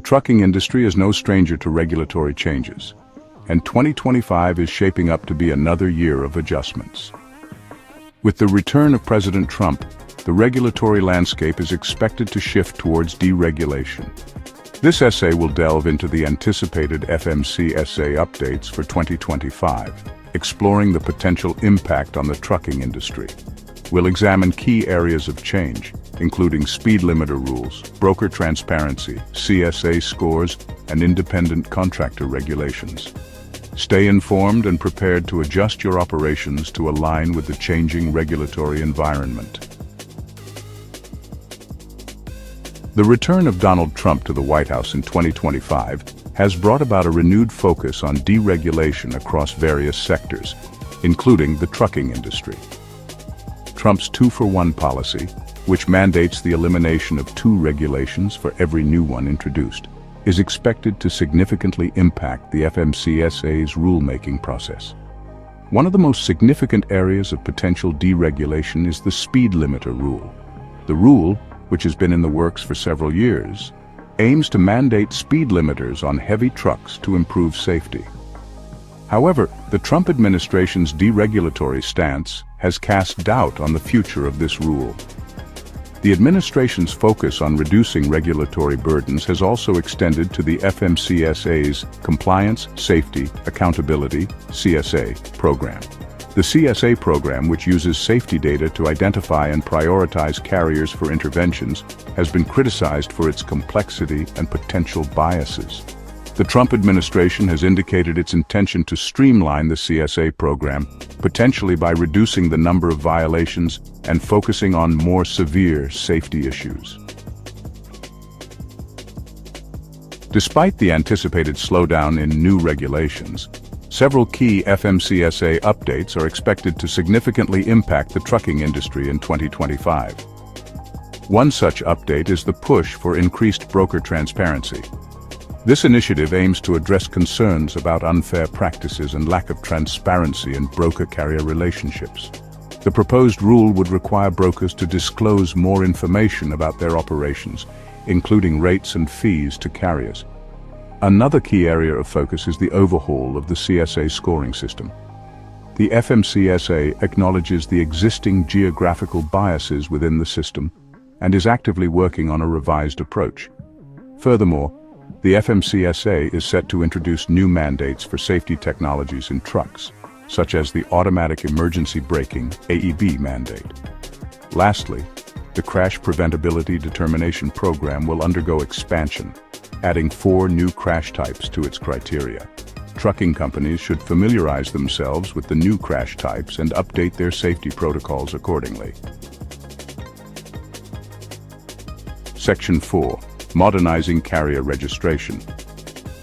trucking industry is no stranger to regulatory changes, and 2025 is shaping up to be another year of adjustments. With the return of President Trump, the regulatory landscape is expected to shift towards deregulation. This essay will delve into the anticipated FMCSA updates for 2025, exploring the potential impact on the trucking industry. We'll examine key areas of change, including speed limiter rules, broker transparency, CSA scores, and independent contractor regulations. Stay informed and prepared to adjust your operations to align with the changing regulatory environment. The return of Donald Trump to the White House in 2025 has brought about a renewed focus on deregulation across various sectors, including the trucking industry. Trump's 2-for-1 policy, which mandates the elimination of 2 regulations for every new one introduced, is expected to significantly impact the FMCSA's rulemaking process. One of the most significant areas of potential deregulation is the speed limiter rule. The rule, which has been in the works for several years, aims to mandate speed limiters on heavy trucks to improve safety. However, the Trump administration's deregulatory stance has cast doubt on the future of this rule. The administration's focus on reducing regulatory burdens has also extended to the FMCSA's Compliance, Safety, Accountability (CSA) program. The CSA program, which uses safety data to identify and prioritize carriers for interventions, has been criticized for its complexity and potential biases. The Trump administration has indicated its intention to streamline the CSA program, potentially by reducing the number of violations and focusing on more severe safety issues. Despite the anticipated slowdown in new regulations, several key FMCSA updates are expected to significantly impact the trucking industry in 2025. One such update is the push for increased broker transparency. This initiative aims to address concerns about unfair practices and lack of transparency in broker-carrier relationships. The proposed rule would require brokers to disclose more information about their operations, including rates and fees to carriers. Another key area of focus is the overhaul of the CSA scoring system. The FMCSA acknowledges the existing geographical biases within the system and is actively working on a revised approach. Furthermore, the FMCSA is set to introduce new mandates for safety technologies in trucks, such as the Automatic Emergency Braking (AEB) mandate. Lastly, the Crash Preventability Determination Program will undergo expansion, adding 4 new crash types to its criteria. Trucking companies should familiarize themselves with the new crash types and update their safety protocols accordingly. Section 4. Modernizing carrier registration.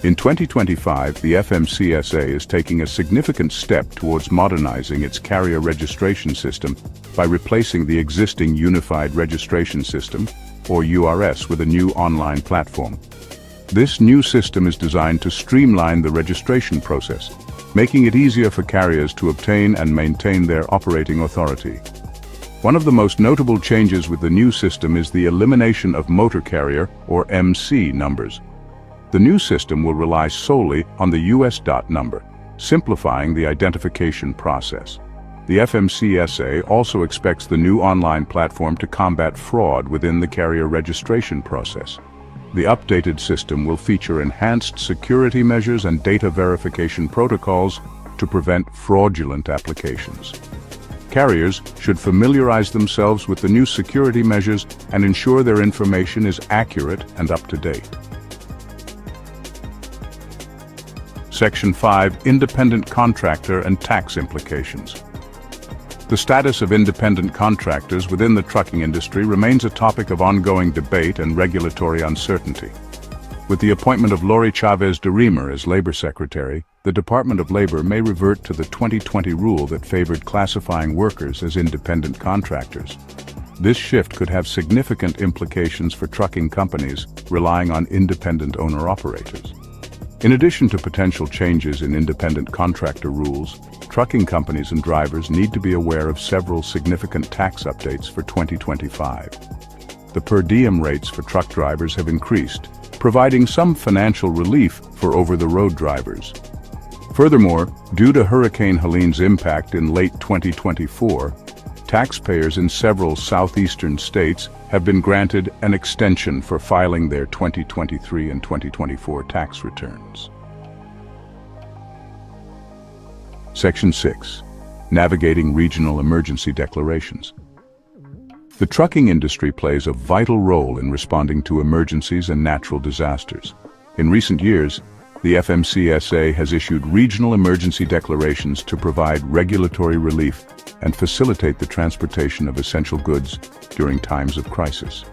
In 2025, the FMCSA is taking a significant step towards modernizing its carrier registration system by replacing the existing Unified Registration System, or URS, with a new online platform. This new system is designed to streamline the registration process, making it easier for carriers to obtain and maintain their operating authority. One of the most notable changes with the new system is the elimination of motor carrier, or MC, numbers. The new system will rely solely on the US DOT number, simplifying the identification process. The FMCSA also expects the new online platform to combat fraud within the carrier registration process. The updated system will feature enhanced security measures and data verification protocols to prevent fraudulent applications. Carriers should familiarize themselves with the new security measures and ensure their information is accurate and up to date. Section 5. Independent contractor and tax implications. The status of independent contractors within the trucking industry remains a topic of ongoing debate and regulatory uncertainty. With the appointment of Lori Chavez de Remer as Labor Secretary, the Department of Labor may revert to the 2020 rule that favored classifying workers as independent contractors. This shift could have significant implications for trucking companies relying on independent owner-operators. In addition to potential changes in independent contractor rules, trucking companies and drivers need to be aware of several significant tax updates for 2025. The per diem rates for truck drivers have increased, providing some financial relief for over-the-road drivers. Furthermore, due to Hurricane Helene's impact in late 2024, taxpayers in several southeastern states have been granted an extension for filing their 2023 and 2024 tax returns. Section 6. Navigating Regional Emergency Declarations. The trucking industry plays a vital role in responding to emergencies and natural disasters. In recent years, the FMCSA has issued regional emergency declarations to provide regulatory relief and facilitate the transportation of essential goods during times of crisis.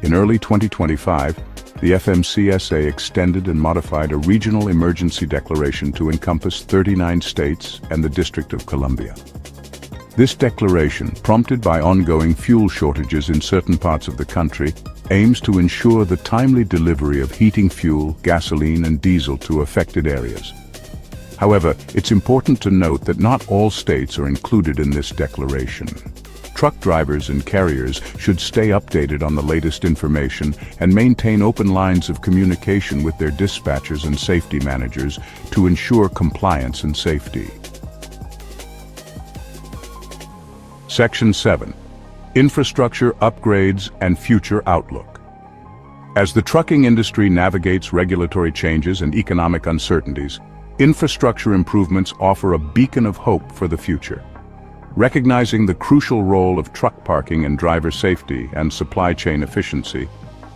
In early 2025, the FMCSA extended and modified a regional emergency declaration to encompass 39 states and the District of Columbia. This declaration, prompted by ongoing fuel shortages in certain parts of the country, aims to ensure the timely delivery of heating fuel, gasoline, and diesel to affected areas. However, it's important to note that not all states are included in this declaration. Truck drivers and carriers should stay updated on the latest information and maintain open lines of communication with their dispatchers and safety managers to ensure compliance and safety. Section 7. Infrastructure upgrades and future outlook. As the trucking industry navigates regulatory changes and economic uncertainties, infrastructure improvements offer a beacon of hope for the future. Recognizing the crucial role of truck parking in driver safety and supply chain efficiency,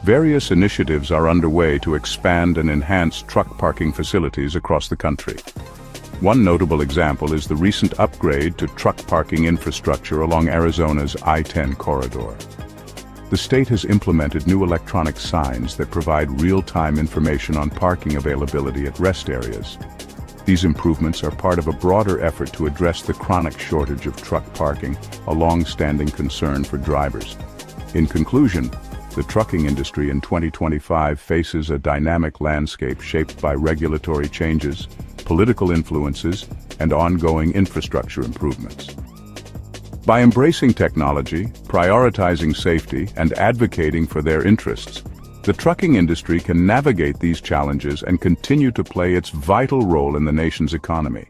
various initiatives are underway to expand and enhance truck parking facilities across the country. One notable example is the recent upgrade to truck parking infrastructure along Arizona's I-10 corridor. The state has implemented new electronic signs that provide real-time information on parking availability at rest areas. These improvements are part of a broader effort to address the chronic shortage of truck parking, a long-standing concern for drivers. In conclusion, the trucking industry in 2025 faces a dynamic landscape shaped by regulatory changes, political influences, and ongoing infrastructure improvements. By embracing technology, prioritizing safety, and advocating for their interests, the trucking industry can navigate these challenges and continue to play its vital role in the nation's economy.